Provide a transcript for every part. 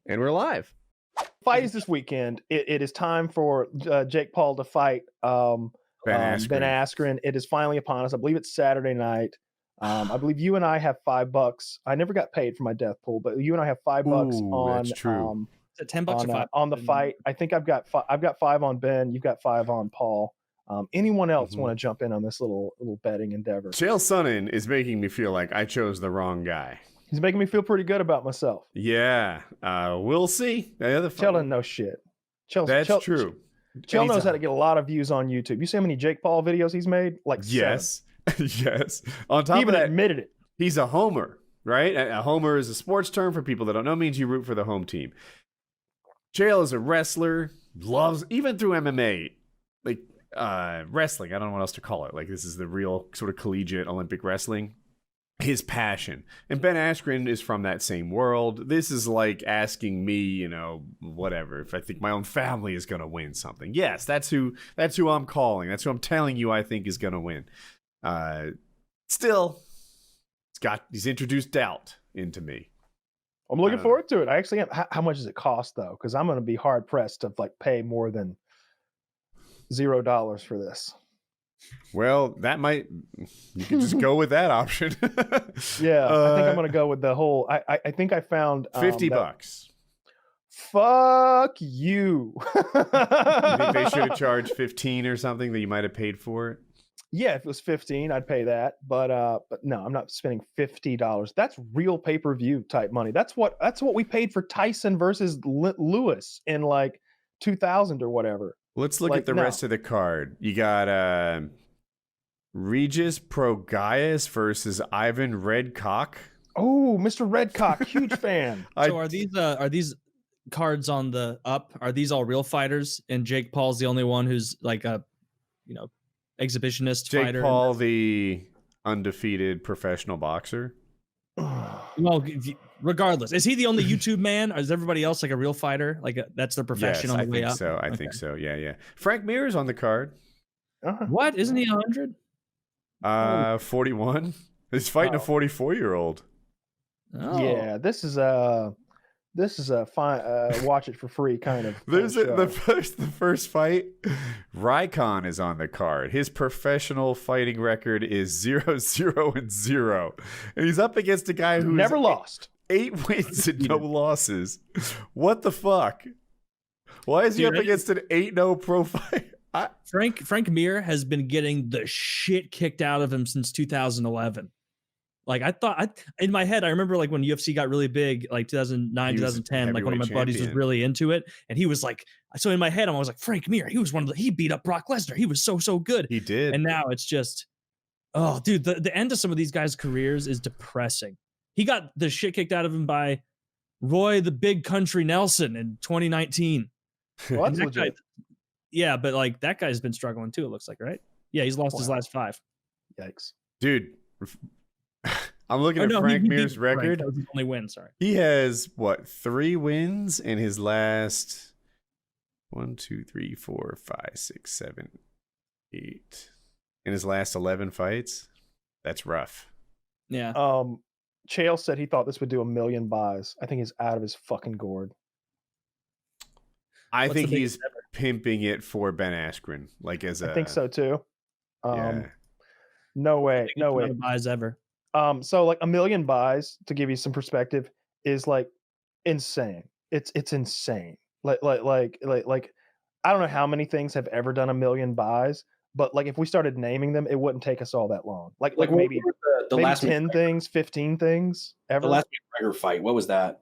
And we're live. Fight is this weekend. It is time for Jake Paul to fight Ben Askren. Ben Askren. It is finally upon us. I believe it's Saturday night. I believe you and I have $5. I never got paid for my death pool, but you and I have $5 on. That's true. Is it $10 or $5 on the fight? I think I've got $5 on Ben. You've got $5 on Paul. Anyone else want to jump in on this little betting endeavor? Chael Sonnen is making me feel like I chose the wrong guy. He's making me feel pretty good about myself. Yeah, we'll see. Chael doesn't know shit. That's true. Chael knows how to get a lot of views on YouTube. You see how many Jake Paul videos he's made? Like yes, yes. On top of that, admitted it. He's a homer, right? A homer is a sports term for people that don't know. Means you root for the home team. Chael is a wrestler, loves even through MMA, like wrestling. I don't know what else to call it. Like this is the real sort of collegiate Olympic wrestling. His passion. And Ben Askren is from that same world. This is like asking me, whatever, if I think my own family is going to win something. Yes, that's who I'm calling. That's who I'm telling you I think is going to win. Still, he's introduced doubt into me. I'm looking forward to it. I actually am. How much does it cost though? Because I'm going to be hard pressed to pay more than $0 for this. Well, you could just go with that option. Yeah, I think I'm going to go with the whole, I think I found $50. Fuck you. You think they should have charged 15 or something that you might have paid for it? Yeah, if it was 15, I'd pay that. But no, I'm not spending $50. That's real pay-per-view type money. That's what we paid for Tyson versus Lewis in 2000 or whatever. Let's look at the rest of the card. You got Regis Prograis versus Ivan Redcock. Oh, Mr. Redcock, huge fan. So are these cards on the up? Are these all real fighters? And Jake Paul's the only one who's like a, exhibitionist Jake fighter. Jake Paul, the undefeated professional boxer. Well, regardless, is he the only YouTube man, or is everybody else like a real fighter? That's their profession on the way up? I think so. Yeah. Frank Mir's on the card. What? Isn't he 100? 41. He's fighting a 44-year-old. Oh. Yeah, this is a fine watch it for free kind of. The first fight. Raikkonen is on the card. His professional fighting record is 0-0-0, and he's up against a guy who never lost. 8 wins and no losses. What the fuck? Why is he up against an 8-0 pro fighter? Frank Mir has been getting the shit kicked out of him since 2011. In my head, I remember when UFC got really big, 2009, 2010, one of my buddies was really into it. And he was so in my head, I was like, Frank Mir, he was he beat up Brock Lesnar. He was so good. He did. And now it's just, oh dude, the end of some of these guys' careers is depressing. He got the shit kicked out of him by Roy the Big Country Nelson in 2019. Well, that's legit. Yeah, but that guy's been struggling too, it looks like, right? Yeah, he's lost his last 5. Yikes. Dude, I'm looking at Frank Mir's record. That was his only win, sorry. He has, 3 wins in his last 1, 2, 3, 4, 5, 6, 7, 8. In his last 11 fights? That's rough. Yeah. Chael said he thought this would do 1 million buys. I think he's out of his fucking gourd. I think he's pimping it for Ben Askren. I think so too. Yeah. No way. Buys ever. So 1 million buys, to give you some perspective, is insane. It's insane. Like I don't know how many things have ever done 1 million buys, but if we started naming them, it wouldn't take us all that long. Maybe the last 10 things, 15 things ever. The last McGregor fight, what was that?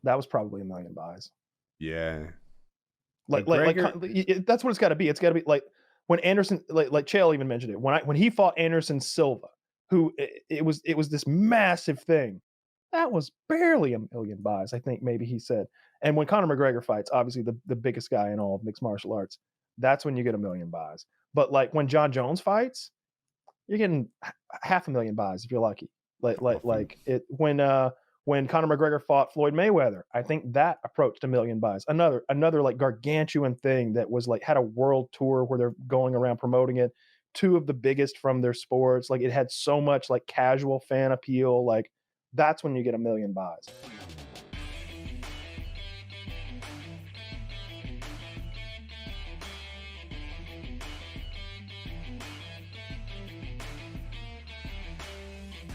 That was probably 1 million buys. Yeah. That's what it's got to be. It's got to be when Anderson, Chael even mentioned it, when he fought Anderson Silva, who it was this massive thing. That was barely 1 million buys, I think maybe he said. And when Conor McGregor fights, obviously the biggest guy in all of mixed martial arts, that's when you get 1 million buys. But when John Jones fights, you're getting 500,000 buys if you're lucky. When Conor McGregor fought Floyd Mayweather, I think that approached 1 million buys. Another gargantuan thing that was had a world tour where they're going around promoting it. 2 of the biggest from their sports. It had so much casual fan appeal. That's when you get 1 million buys.